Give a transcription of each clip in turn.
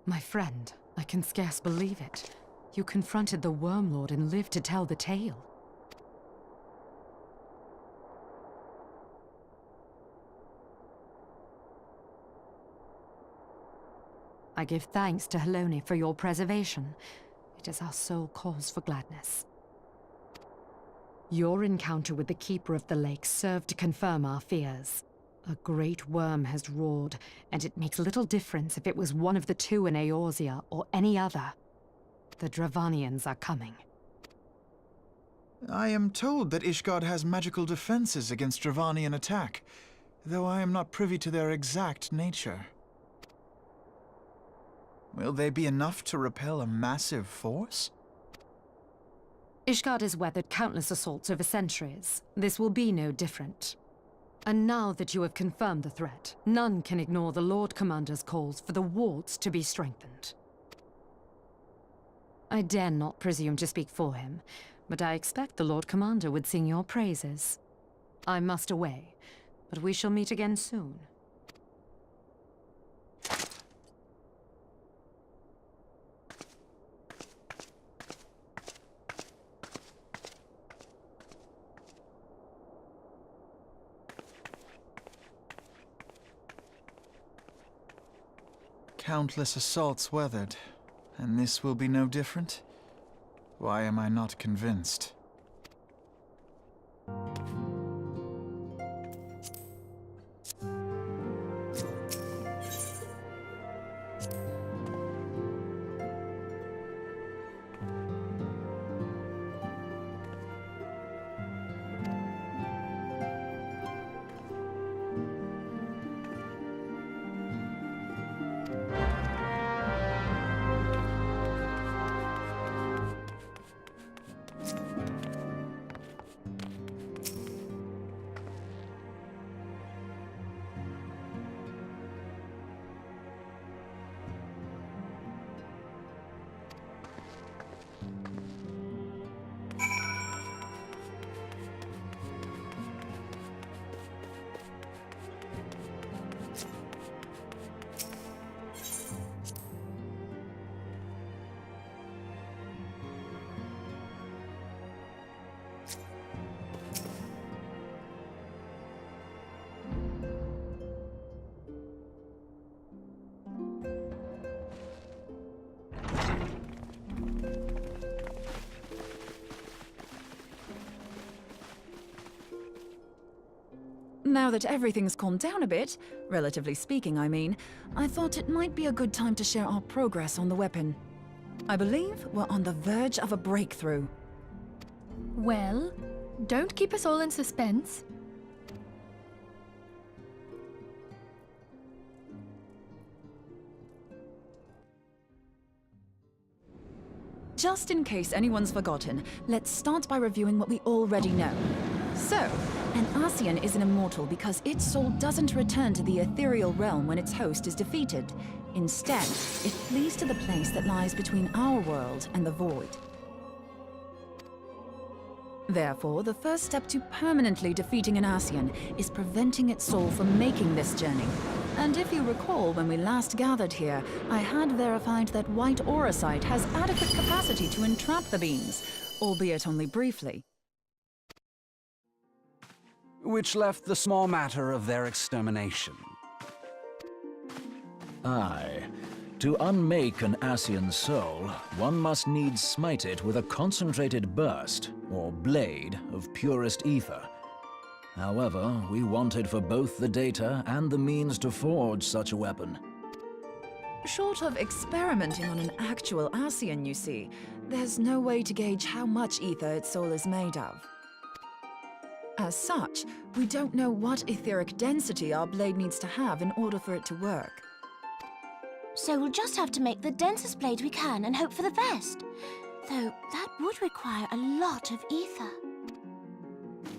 My friend, I can scarce believe it. You confronted the Wormlord and lived to tell the tale. I give thanks to Helone for your preservation. It is our sole cause for gladness. Your encounter with the Keeper of the Lake served to confirm our fears. A great worm has roared, and it makes little difference if it was one of the two in Eorzea or any other. The Dravanians are coming. I am told that Ishgard has magical defenses against Dravanian attack, though I am not privy to their exact nature. Will they be enough to repel a massive force? Ishgard has weathered countless assaults over centuries. This will be no different. And now that you have confirmed the threat, none can ignore the Lord Commander's calls for the wards to be strengthened. I dare not presume to speak for him, but I expect the Lord Commander would sing your praises. I must away, but we shall meet again soon. Countless assaults weathered, and this will be no different? Why am I not convinced? Now that everything's calmed down a bit, relatively speaking I mean, I thought it might be a good time to share our progress on the weapon. I believe we're on the verge of a breakthrough. Well, don't keep us all in suspense. Just in case anyone's forgotten, let's start by reviewing what we already know. So, an Ascian is an immortal because its soul doesn't return to the ethereal realm when its host is defeated. Instead, it flees to the place that lies between our world and the void. Therefore, the first step to permanently defeating an Ascian is preventing its soul from making this journey. And if you recall, when we last gathered here, I had verified that white auracite has adequate capacity to entrap the beings, albeit only briefly. Which left the small matter of their extermination. Aye. To unmake an Ascian soul, one must needs smite it with a concentrated burst, or blade, of purest ether. However, we wanted for both the data and the means to forge such a weapon. Short of experimenting on an actual Ascian, you see, there's no way to gauge how much ether its soul is made of. As such, we don't know what etheric density our blade needs to have in order for it to work. So we'll just have to make the densest blade we can and hope for the best. Though that would require a lot of ether.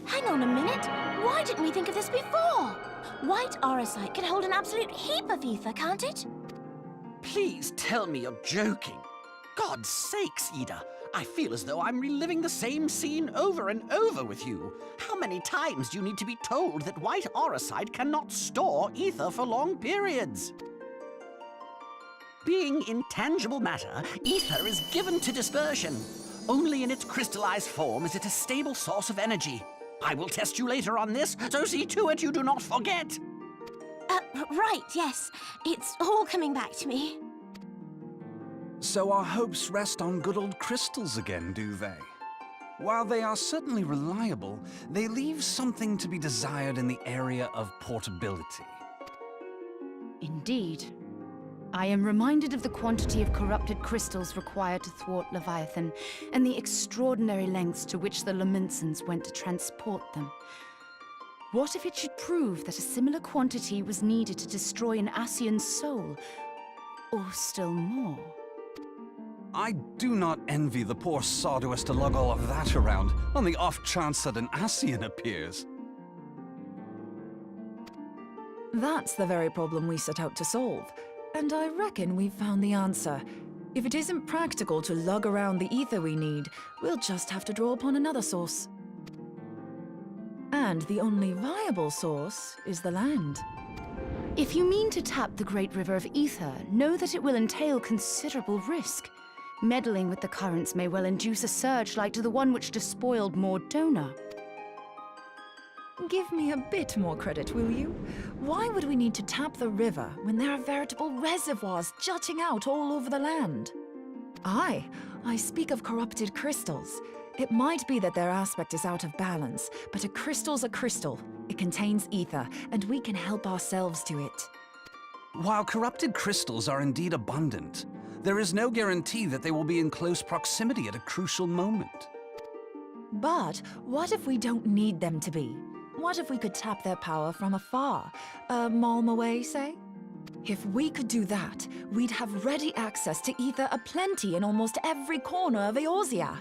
Hang on a minute! Why didn't we think of this before? White auracite can hold an absolute heap of ether, can't it? Please tell me you're joking. God's sakes, Ida. I feel as though I'm reliving the same scene over and over with you. How many times do you need to be told that white auracite cannot store ether for long periods? Being intangible matter, ether is given to dispersion. Only in its crystallized form is it a stable source of energy. I will test you later on this, so see to it you do not forget. Right, yes. It's all coming back to me. So our hopes rest on good old crystals again, do they? While they are certainly reliable, they leave something to be desired in the area of portability. Indeed. I am reminded of the quantity of corrupted crystals required to thwart Leviathan, and the extraordinary lengths to which the Lamentsons went to transport them. What if it should prove that a similar quantity was needed to destroy an Ascian's soul? or still more. I do not envy the poor sod who has to lug all of that around on the off chance that an Ascian appears. That's the very problem we set out to solve, and I reckon we've found the answer. If it isn't practical to lug around the ether we need, we'll just have to draw upon another source. And the only viable source is the land. If you mean to tap the Great River of Ether, know that it will entail considerable risk. Meddling with the currents may well induce a surge like to the one which despoiled Mordona. Give me a bit more credit, will you? Why would we need to tap the river when there are veritable reservoirs jutting out all over the land? I speak of corrupted crystals. It might be that their aspect is out of balance, but a crystal's a crystal. It contains ether, and we can help ourselves to it. While corrupted crystals are indeed abundant, there is no guarantee that they will be in close proximity at a crucial moment. But what if we don't need them to be? What if we could tap their power from afar? A malm away, say? If we could do that, we'd have ready access to ether aplenty in almost every corner of Eorzea.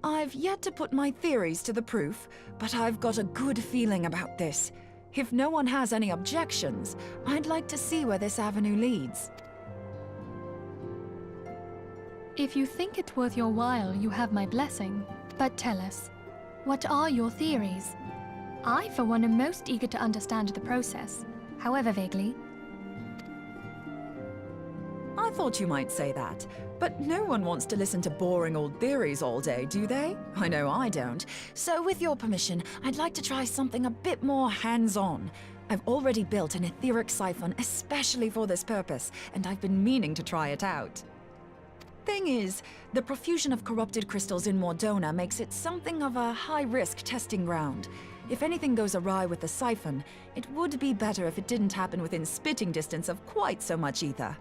I've yet to put my theories to the proof, but I've got a good feeling about this. If no one has any objections, I'd like to see where this avenue leads. If you think it's worth your while, you have my blessing. But tell us, what are your theories? I, for one, am most eager to understand the process, however vaguely. I thought you might say that, but no one wants to listen to boring old theories all day, do they? I know I don't. So with your permission, I'd like to try something a bit more hands-on. I've already built an etheric siphon especially for this purpose, and I've been meaning to try it out. Thing is, the profusion of corrupted crystals in Mordona makes it something of a high-risk testing ground. If anything goes awry with the siphon, it would be better if it didn't happen within spitting distance of quite so much ether.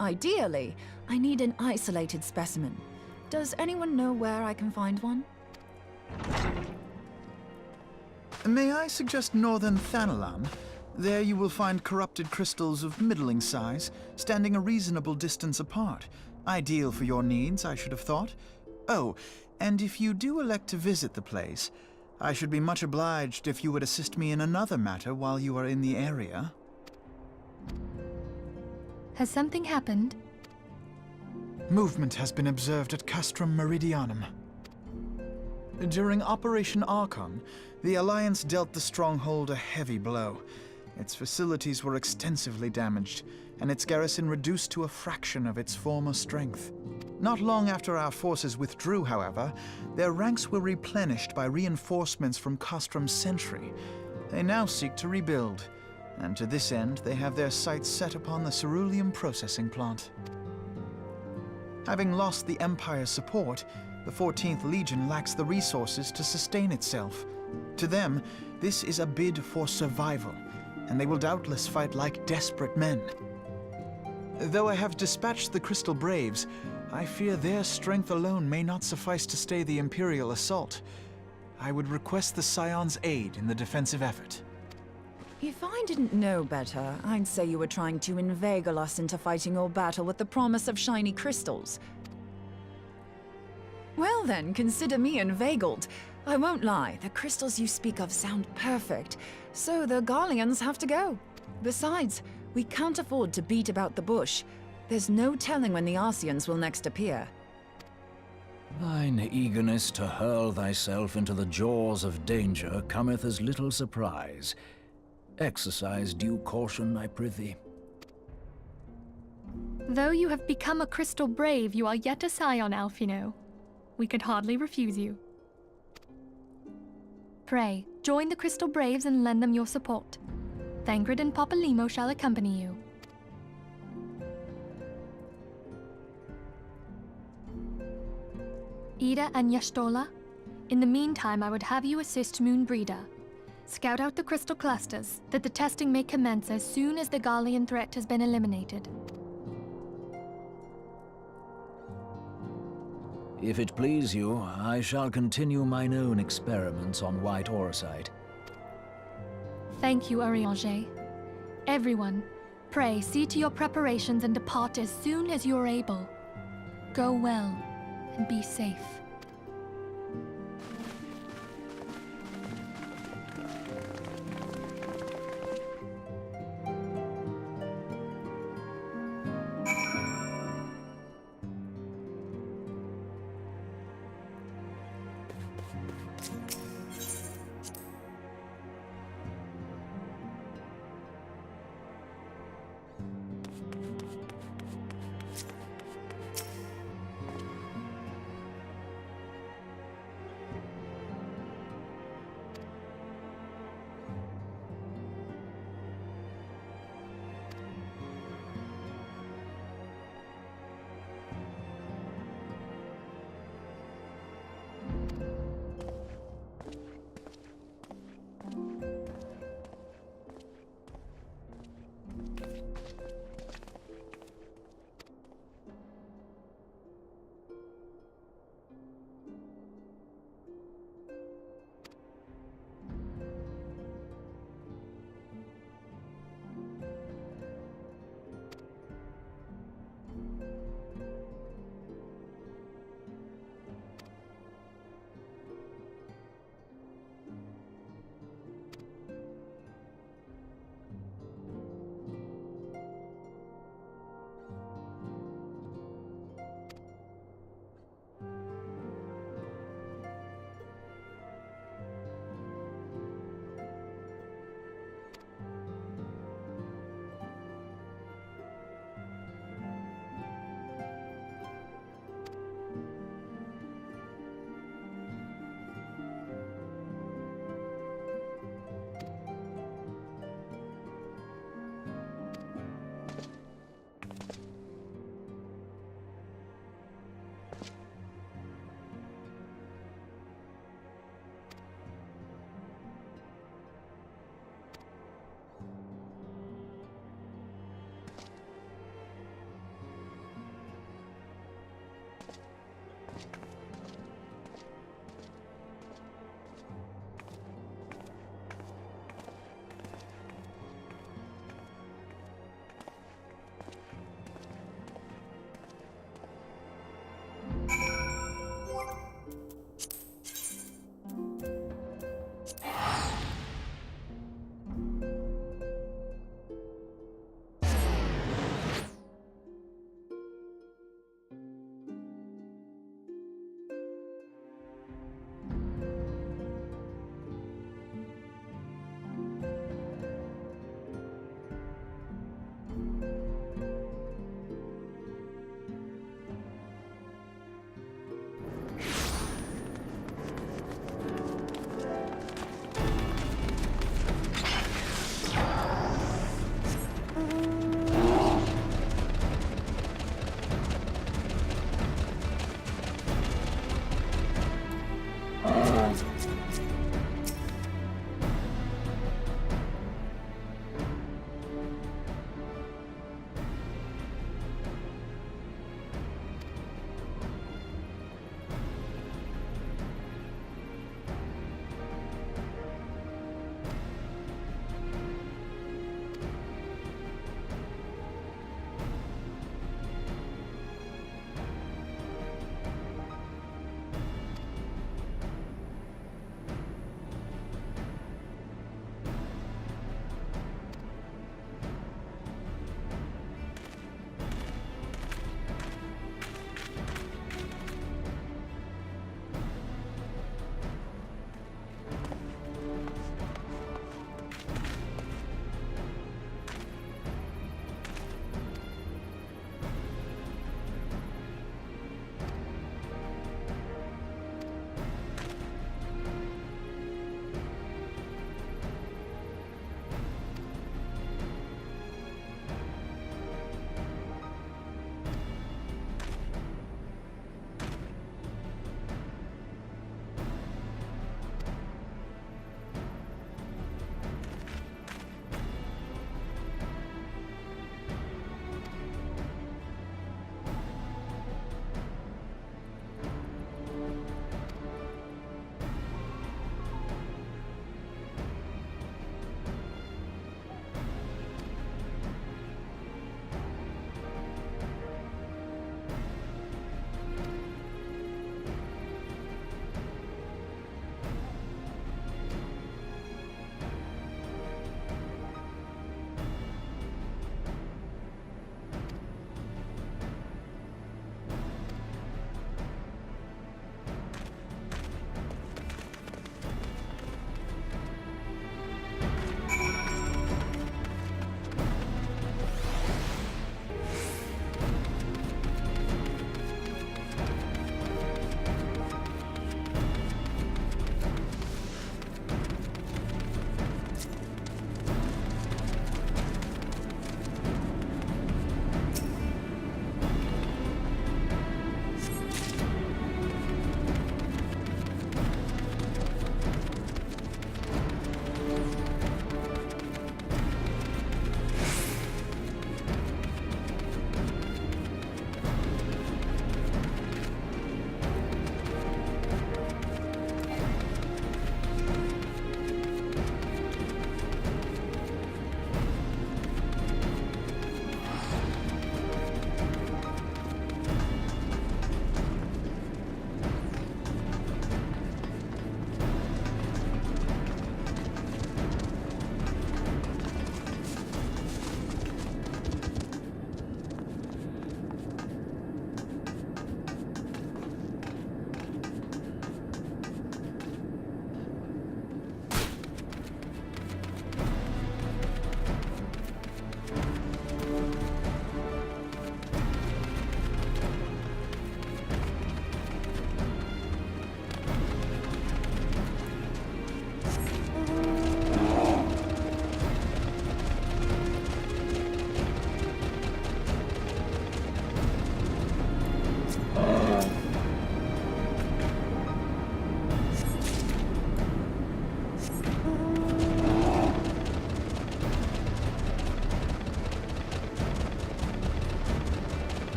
Ideally, I need an isolated specimen. Does anyone know where I can find one? May I suggest northern Thanalan? There you will find corrupted crystals of middling size, standing a reasonable distance apart. Ideal for your needs, I should have thought. Oh, and if you do elect to visit the place, I should be much obliged if you would assist me in another matter while you are in the area. Has something happened? Movement has been observed at Castrum Meridianum. During Operation Archon, the Alliance dealt the stronghold a heavy blow. Its facilities were extensively damaged, and its garrison reduced to a fraction of its former strength. Not long after our forces withdrew, however, their ranks were replenished by reinforcements from Castrum's sentry. They now seek to rebuild, and to this end they have their sights set upon the ceruleum processing plant. Having lost the Empire's support, the 14th Legion lacks the resources to sustain itself. To them, this is a bid for survival, and they will doubtless fight like desperate men. Though I have dispatched the Crystal Braves, I fear their strength alone may not suffice to stay the Imperial assault. I would request the Scion's aid in the defensive effort. If I didn't know better, I'd say you were trying to inveigle us into fighting your battle with the promise of shiny crystals. Well then, consider me inveigled. I won't lie, the crystals you speak of sound perfect, so the Garleans have to go. Besides, we can't afford to beat about the bush. There's no telling when the Ascians will next appear. Thine eagerness to hurl thyself into the jaws of danger cometh as little surprise. Exercise due caution, I prithee. Though you have become a crystal brave, you are yet a scion, Alphino. We could hardly refuse you. Pray, join the Crystal Braves and lend them your support. Thangred and Papalymo shall accompany you. Ida and Yashtola, in the meantime I would have you assist Moonbreeder. Scout out the crystal clusters, that the testing may commence as soon as the Garlean threat has been eliminated. If it please you, I shall continue mine own experiments on white orosite. Thank you, Arianger. Everyone, pray see to your preparations and depart as soon as you are able. Go well, and be safe.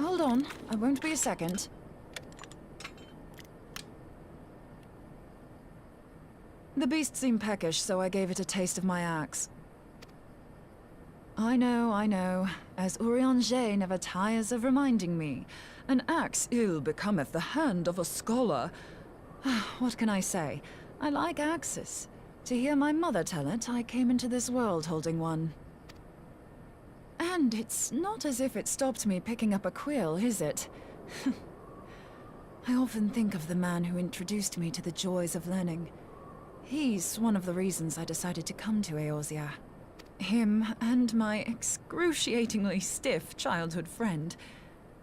Hold on, I won't be a second. The beast seemed peckish, so I gave it a taste of my axe. I know. As Urianger never tires of reminding me. An axe ill becometh the hand of a scholar. What can I say? I like axes. To hear my mother tell it, I came into this world holding one. And it's not as if it stopped me picking up a quill, is it? I often think of the man who introduced me to the joys of learning. He's one of the reasons I decided to come to Eorzea. Him and my excruciatingly stiff childhood friend.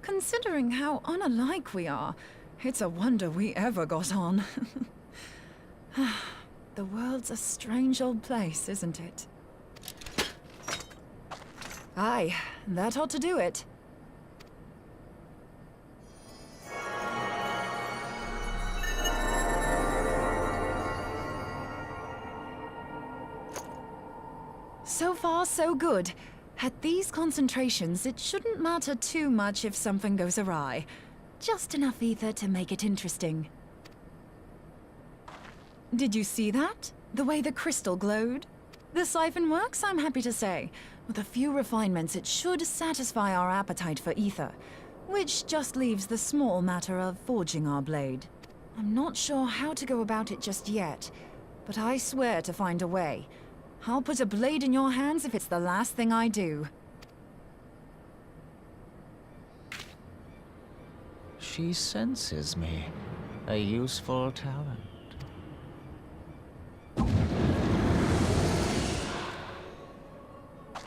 Considering how unalike we are, it's a wonder we ever got on. The world's a strange old place, isn't it? Aye, that ought to do it. So far, so good. At these concentrations, it shouldn't matter too much if something goes awry. Just enough ether to make it interesting. Did you see that? The way the crystal glowed? The siphon works, I'm happy to say. With a few refinements, it should satisfy our appetite for ether, which just leaves the small matter of forging our blade. I'm not sure how to go about it just yet, but I swear to find a way. I'll put a blade in your hands if it's the last thing I do. She senses me. A useful talent.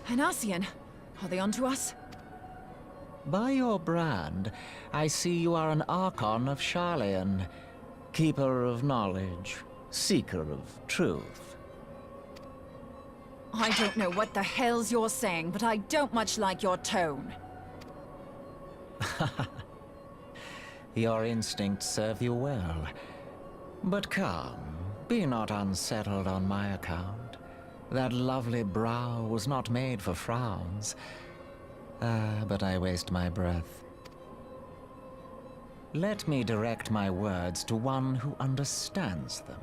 Anasian, are they onto us? By your brand, I see you are an Archon of Sharlayan, keeper of knowledge, seeker of truth. I don't know what the hell's you're saying, but I don't much like your tone. Your instincts serve you well. But come, be not unsettled on my account. That lovely brow was not made for frowns. But I waste my breath. Let me direct my words to one who understands them.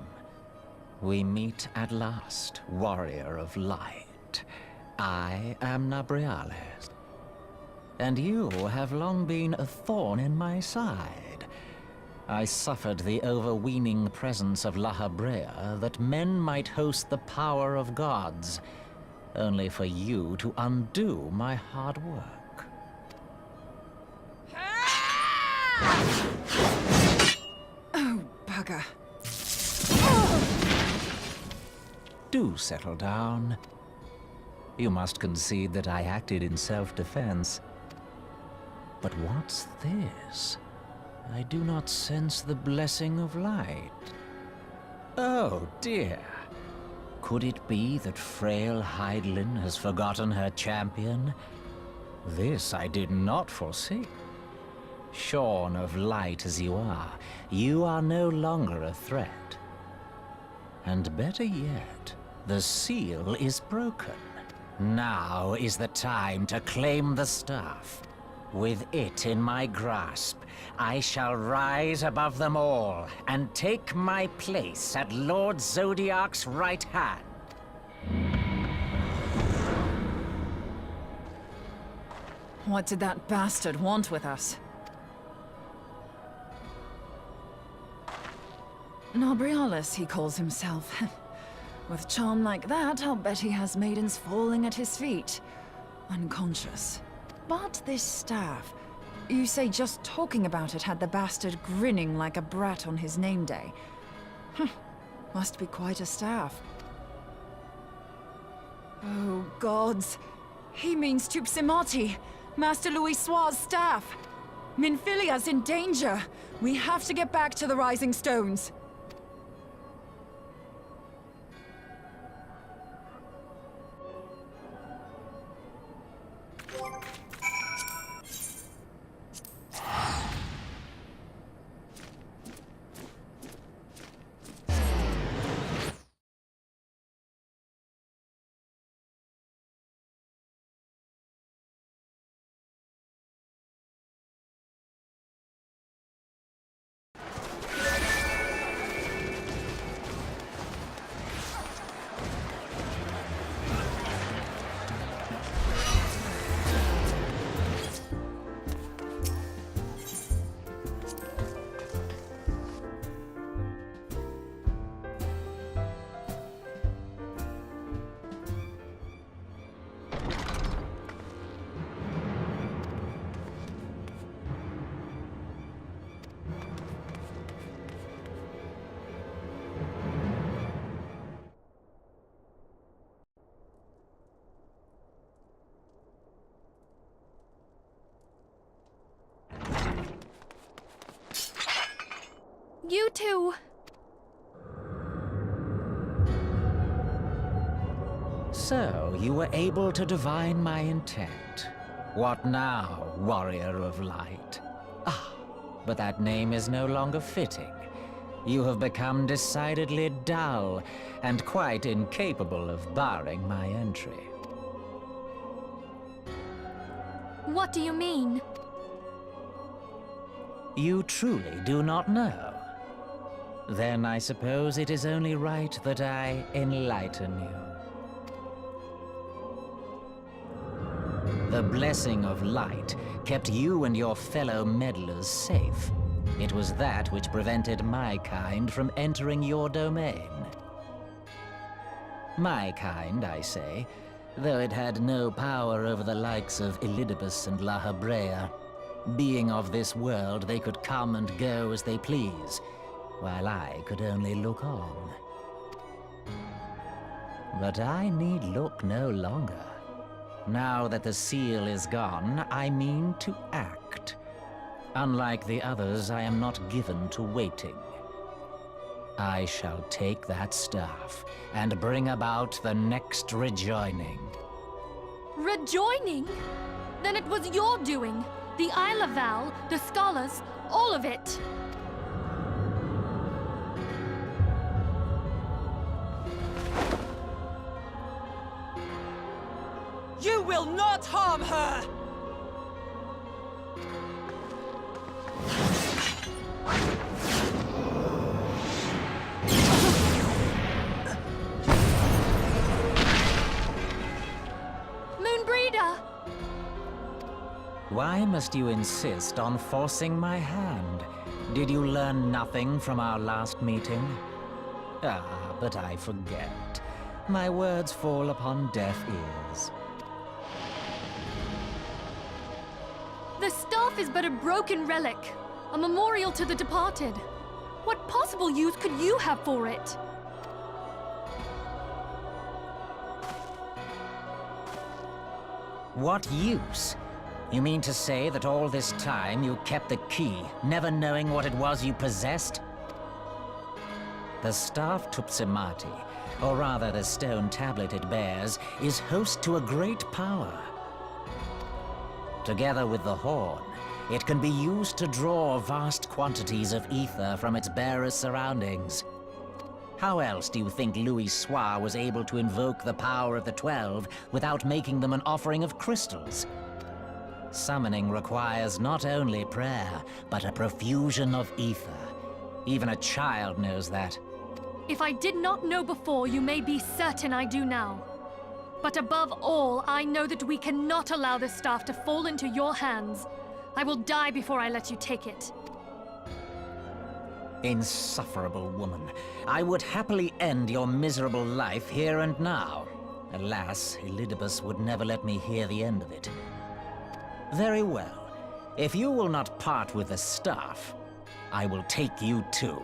We meet at last, warrior of light. I am Nabriales. And you have long been a thorn in my side. I suffered the overweening presence of La Habrea that men might host the power of gods, only for you to undo my hard work. Oh, bugger. Do settle down. You must concede that I acted in self-defense. But what's this? I do not sense the blessing of light. Oh, dear. Could it be that frail Hydaelyn has forgotten her champion? This I did not foresee. Shorn of light as you are no longer a threat. And better yet, the seal is broken. Now is the time to claim the staff. With it in my grasp, I shall rise above them all and take my place at Lord Zodiac's right hand. What did that bastard want with us? Nabriales, he calls himself. With charm like that, I'll bet he has maidens falling at his feet. Unconscious. But this staff... You say just talking about it had the bastard grinning like a brat on his name day. Must be quite a staff. Oh, gods. He means Tupsimati, Master Louis Soir's staff. Minfilia's in danger. We have to get back to the Rising Stones. You too. So, you were able to divine my intent. What now, warrior of light? Ah, but that name is no longer fitting. You have become decidedly dull, and quite incapable of barring my entry. What do you mean? You truly do not know? Then I suppose it is only right that I enlighten you. The blessing of light kept you and your fellow meddlers safe. It was that which prevented my kind from entering your domain. My kind, I say, though it had no power over the likes of Elidibus and La Habrea. Being of this world, they could come and go as they please, while I could only look on. But I need look no longer. Now that the seal is gone, I mean to act. Unlike the others, I am not given to waiting. I shall take that staff and bring about the next rejoining. Rejoining? Then it was your doing. The Isle of Val, the scholars, all of it. You will not harm her! Moonbreeder! Why must you insist on forcing my hand? Did you learn nothing from our last meeting? Ah, but I forget. My words fall upon deaf ears. The staff is but a broken relic, a memorial to the departed. What possible use could you have for it? What use? You mean to say that all this time you kept the key, never knowing what it was you possessed? The staff Tupsimati, or rather the stone tablet it bears, is host to a great power. Together with the horn, it can be used to draw vast quantities of ether from its bearer's surroundings. How else do you think Louis Soir was able to invoke the power of the 12 without making them an offering of crystals? Summoning requires not only prayer, but a profusion of ether. Even a child knows that. If I did not know before, you may be certain I do now. But above all, I know that we cannot allow this staff to fall into your hands. I will die before I let you take it. Insufferable woman. I would happily end your miserable life here and now. Alas, Elidibus would never let me hear the end of it. Very well. If you will not part with the staff, I will take you too.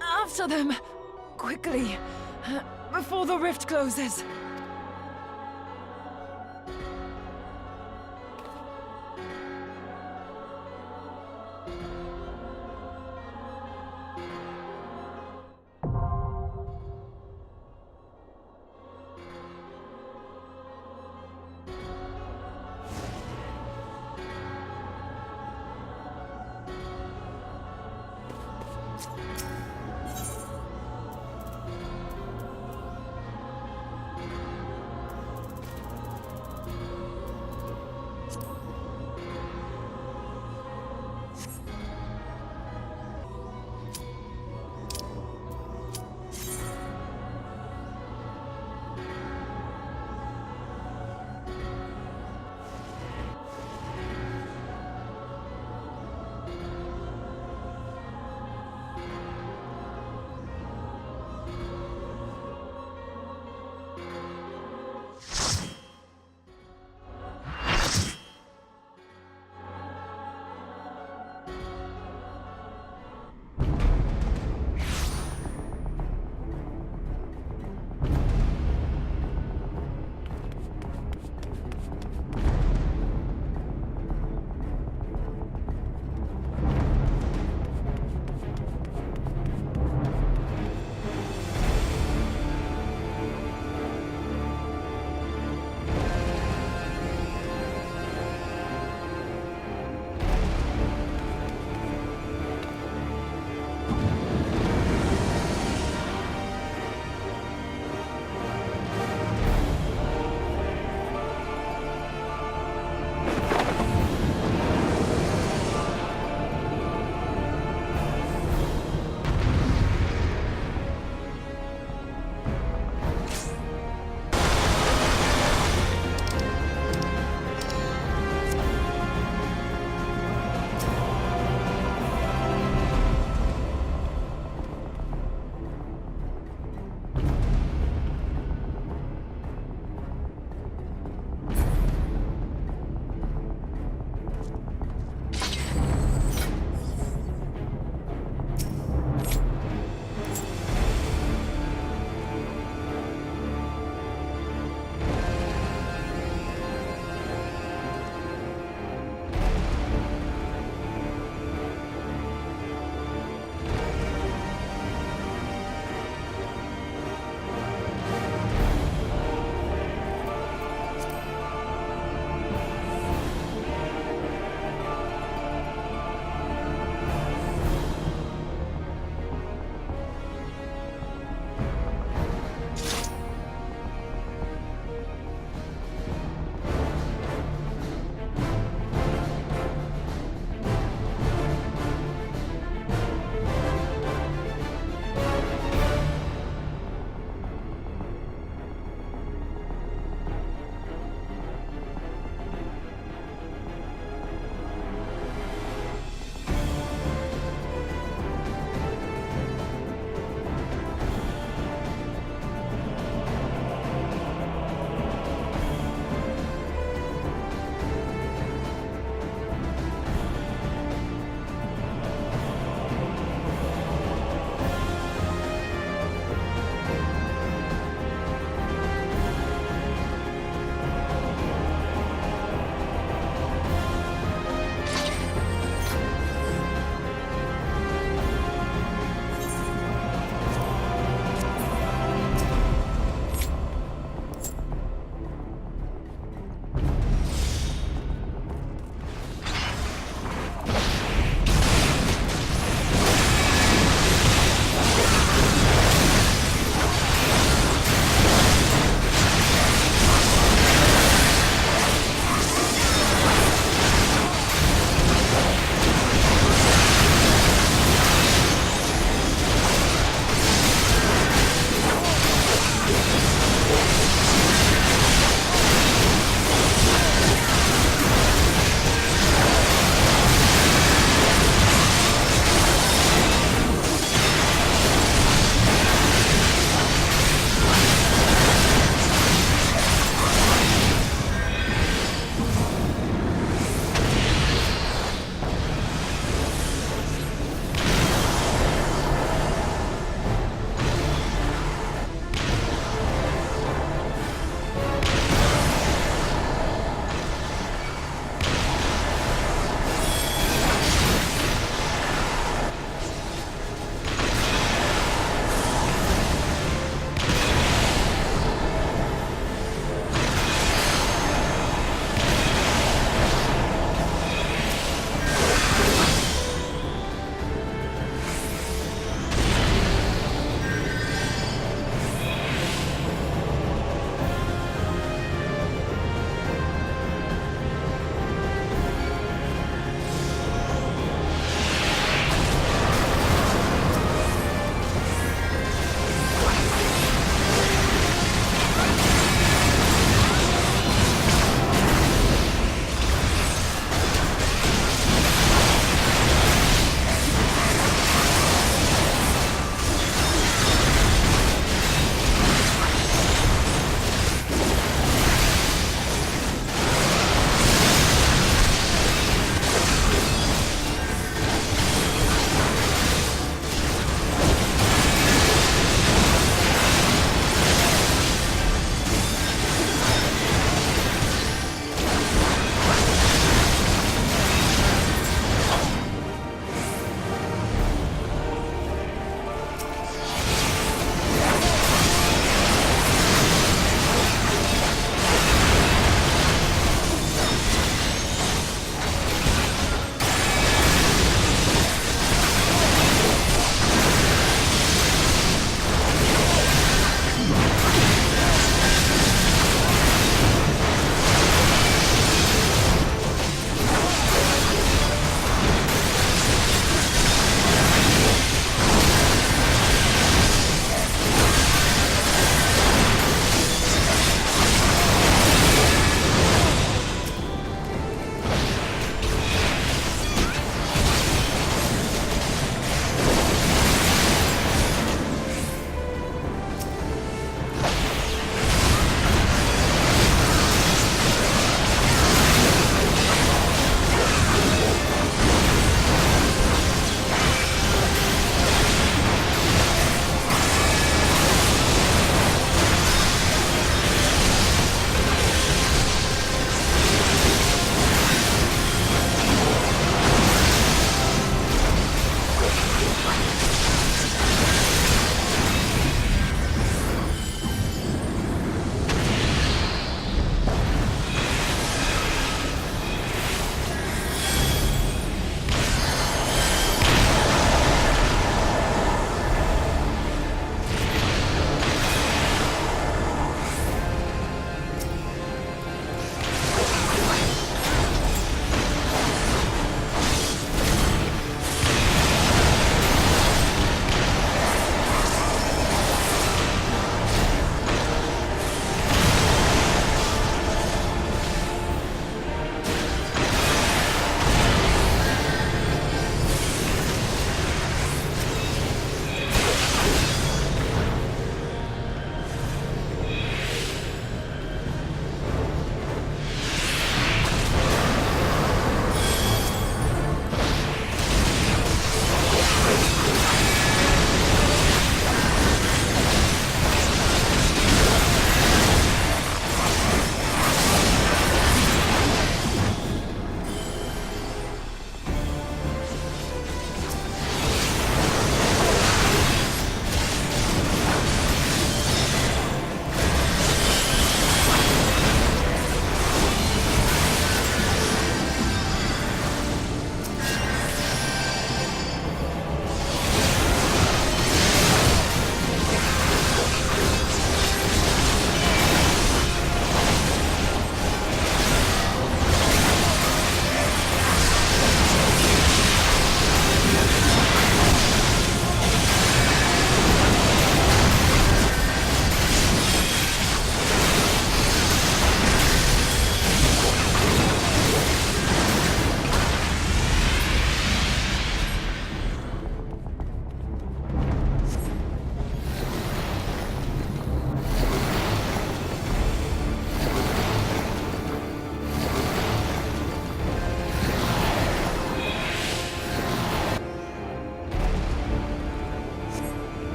After them! Quickly! Before the rift closes!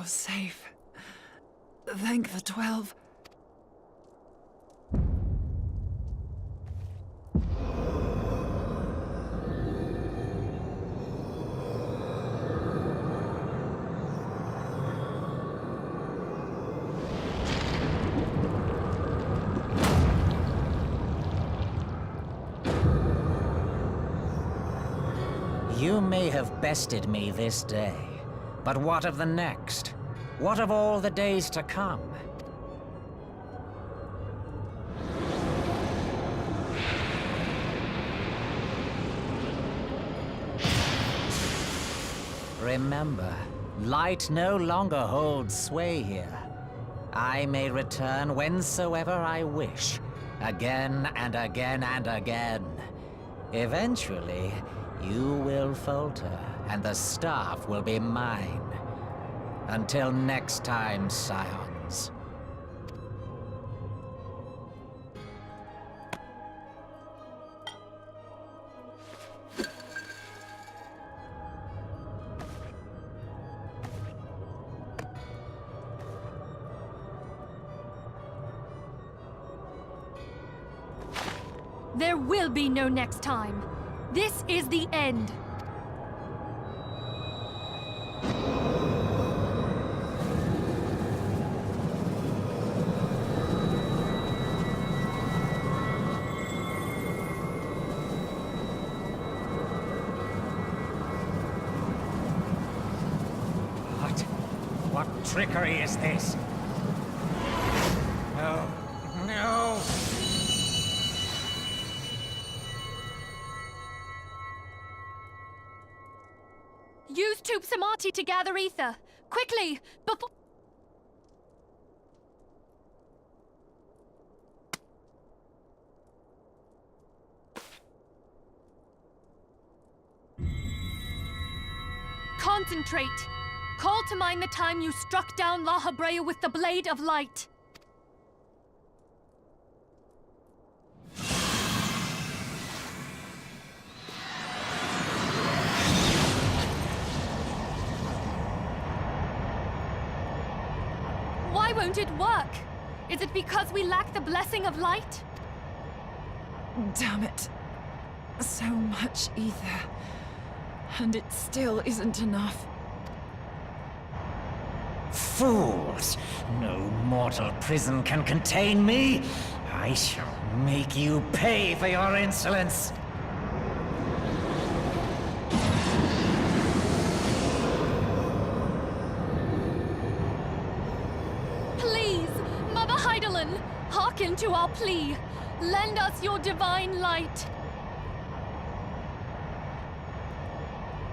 You're safe. Thank the 12. You may have bested me this day, but what of the next? What of all the days to come? Remember, light no longer holds sway here. I may return whensoever I wish, again and again and again. Eventually, you will falter, and the staff will be mine. Until next time, scions. There will be no next time. This is the end. What trickery is this? No. No! Use Tube Samadhi to gather ether. Quickly, before... Concentrate. Call to mind the time you struck down La Habrea with the Blade of Light. Why won't it work? Is it because we lack the blessing of light? Damn it. So much ether. And it still isn't enough. Fools! No mortal prison can contain me! I shall make you pay for your insolence! Please, Mother Heidelin, hearken to our plea. Lend us your divine light.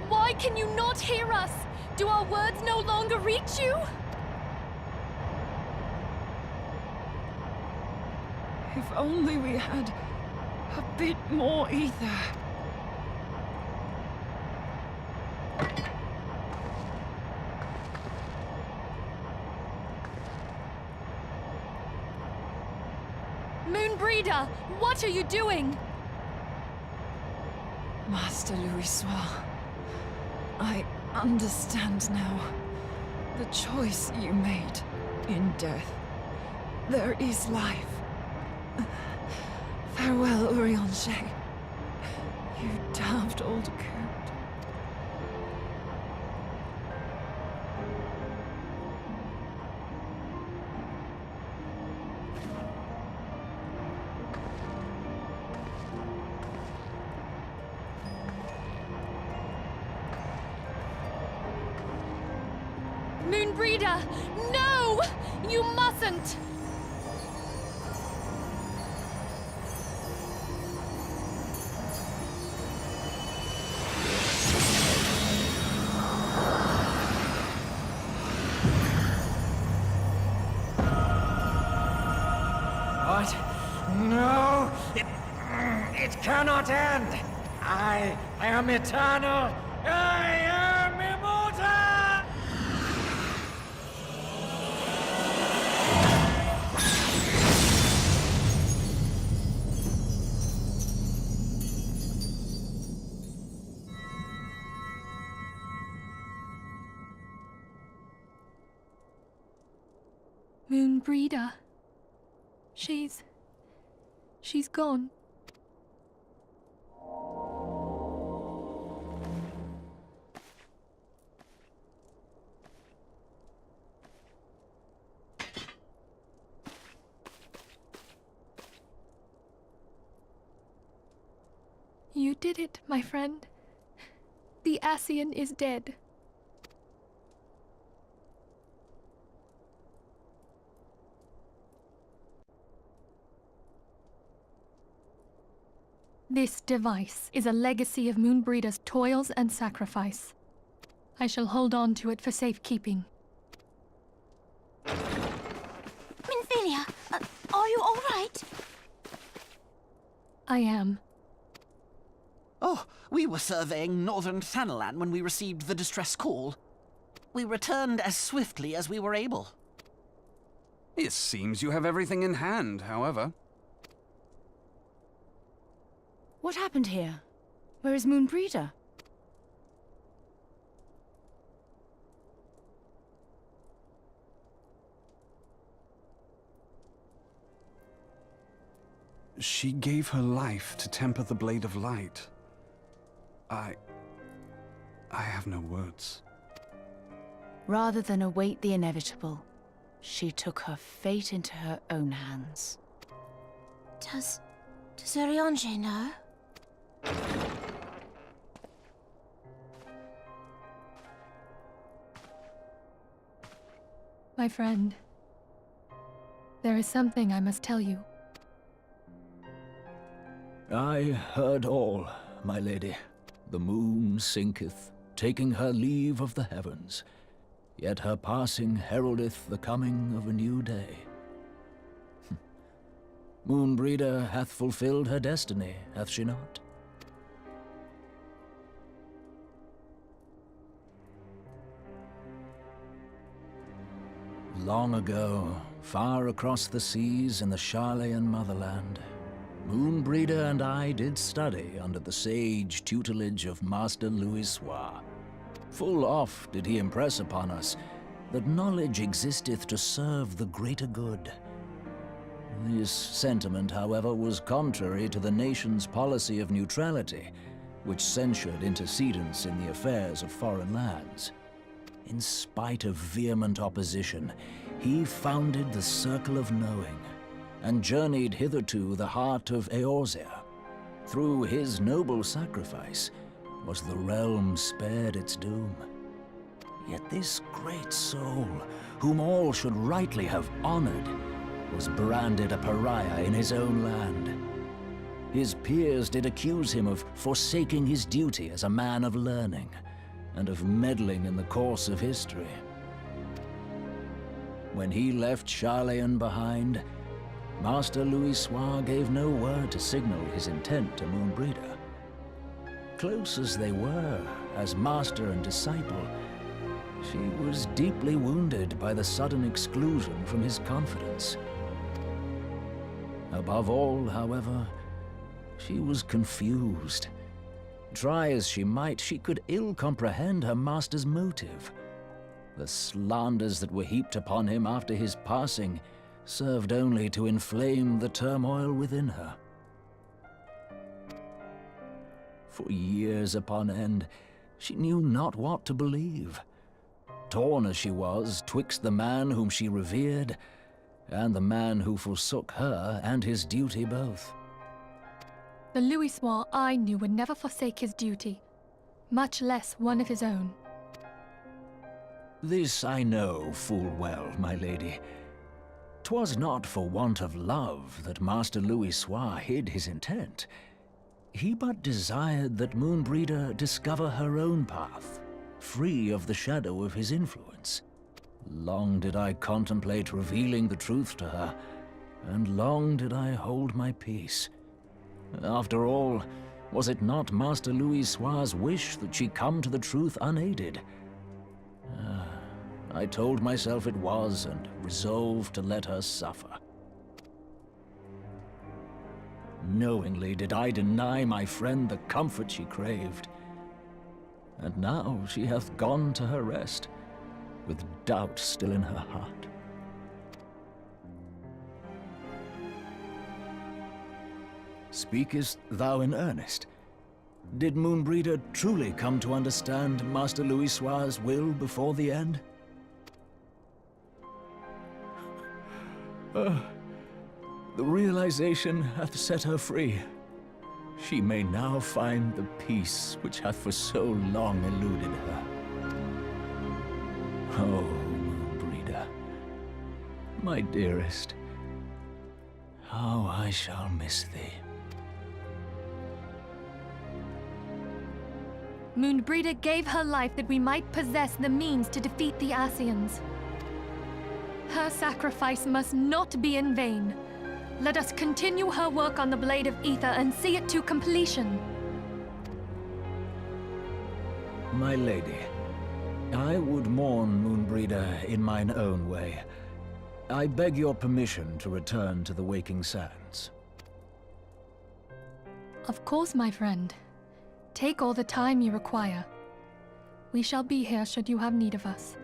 Why can you not hear us? Do our words no longer reach you? If only we had a bit more ether. Moonbreeder, what are you doing? Master Louisoix, I understand now. The choice you made in death. There is life. Farewell, Urianger. You damned old coot. Moonbreeder, no! You mustn't! What? No! It cannot end! I am eternal! I am immortal! Moonbreeder. She's gone. You did it, my friend. The Ascian is dead. This device is a legacy of Moonbreeder's toils and sacrifice. I shall hold on to it for safekeeping. Minfilia, are you all right? I am. Oh, we were surveying northern Thanalan when we received the distress call. We returned as swiftly as we were able. It seems you have everything in hand, however. What happened here? Where is Moonbreeder? She gave her life to temper the Blade of Light. I have no words. Rather than await the inevitable, she took her fate into her own hands. Does Urianger know? My friend, there is something I must tell you. I heard all, my lady. The moon sinketh, taking her leave of the heavens. Yet her passing heraldeth the coming of a new day. Moonbreeder hath fulfilled her destiny, hath she not? Long ago, far across the seas in the Sharlayan motherland, Moonbreeder and I did study under the sage tutelage of Master Louisoix. Full oft did he impress upon us that knowledge existeth to serve the greater good. This sentiment, however, was contrary to the nation's policy of neutrality, which censured intercedence in the affairs of foreign lands. In spite of vehement opposition, he founded the Circle of Knowing, and journeyed hitherto the heart of Eorzea. Through his noble sacrifice was the realm spared its doom. Yet this great soul, whom all should rightly have honored, was branded a pariah in his own land. His peers did accuse him of forsaking his duty as a man of learning, and of meddling in the course of history. When he left Sharlayan behind, Master Louisoix gave no word to signal his intent to Moonbreeder. Close as they were, as master and disciple, she was deeply wounded by the sudden exclusion from his confidence. Above all, however, she was confused. Try as she might, she could ill comprehend her master's motive. The slanders that were heaped upon him after his passing served only to inflame the turmoil within her. For years upon end, she knew not what to believe. Torn as she was twixt the man whom she revered and the man who forsook her and his duty both. The Louisoix I knew would never forsake his duty, much less one of his own. This I know full well, my lady. 'Twas not for want of love that Master Louisoix hid his intent. He but desired that Moonbreeder discover her own path, free of the shadow of his influence. Long did I contemplate revealing the truth to her, and long did I hold my peace. After all, was it not Master Louisoix's wish that she come to the truth unaided? I told myself it was, and resolved to let her suffer. Knowingly did I deny my friend the comfort she craved. And now she hath gone to her rest, with doubt still in her heart. Speakest thou in earnest? Did Moonbreeder truly come to understand Master Louisoix's will before the end? The realization hath set her free. She may now find the peace which hath for so long eluded her. Oh, Moonbreeder, my dearest, how I shall miss thee. Moonbreeder gave her life that we might possess the means to defeat the Ascians. Her sacrifice must not be in vain. Let us continue her work on the Blade of Ether and see it to completion. My lady, I would mourn Moonbreeder in mine own way. I beg your permission to return to the Waking Sands. Of course, my friend. Take all the time you require. We shall be here should you have need of us.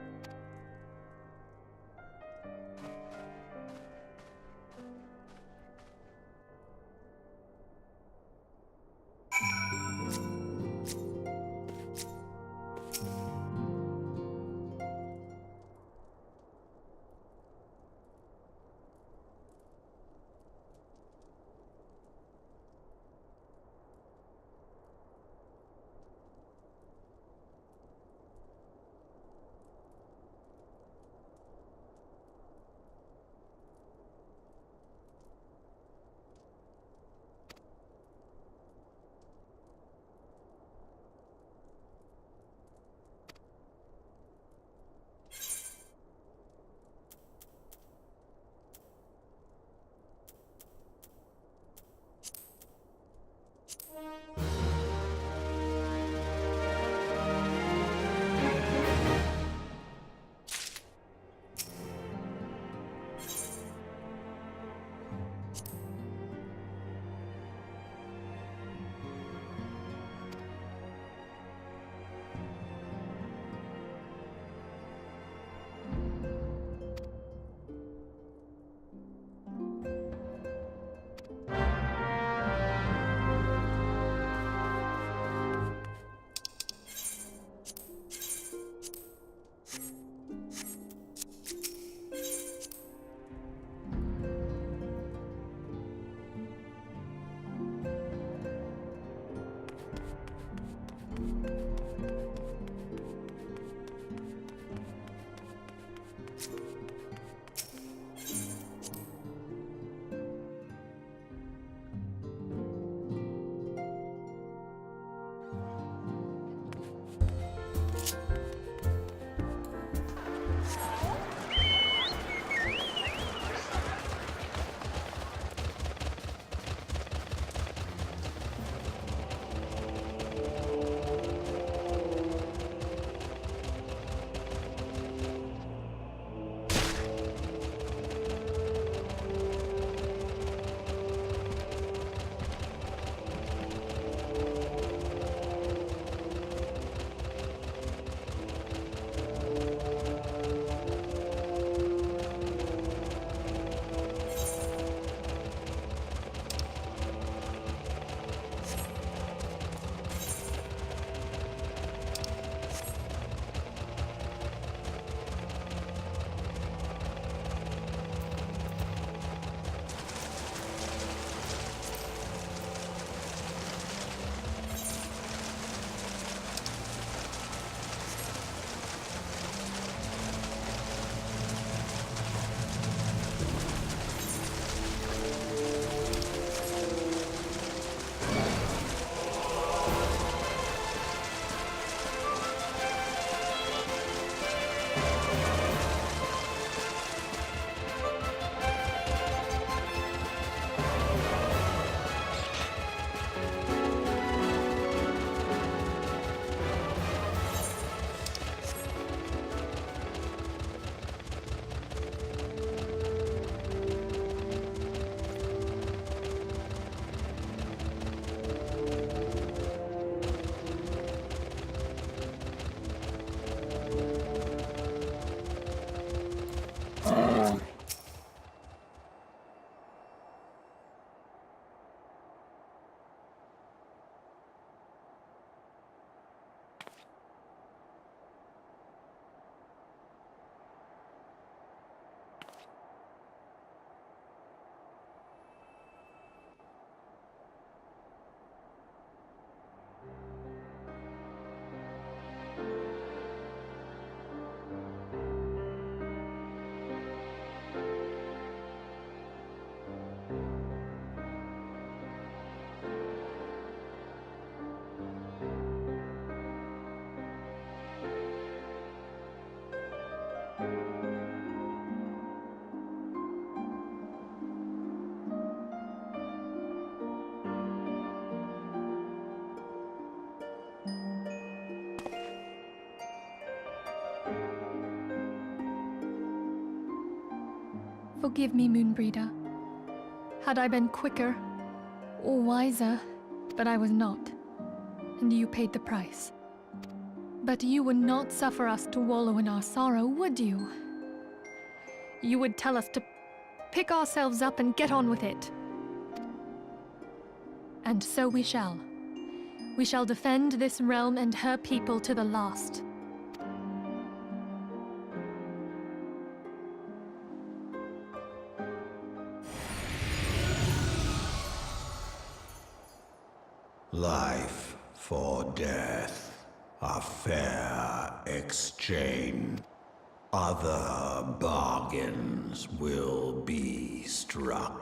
Forgive me, Moonbreeder. Had I been quicker or wiser, but I was not, and you paid the price. But you would not suffer us to wallow in our sorrow, would you? You would tell us to pick ourselves up and get on with it. And so we shall. We shall defend this realm and her people to the last. Life for death, a fair exchange. Other bargains will be struck.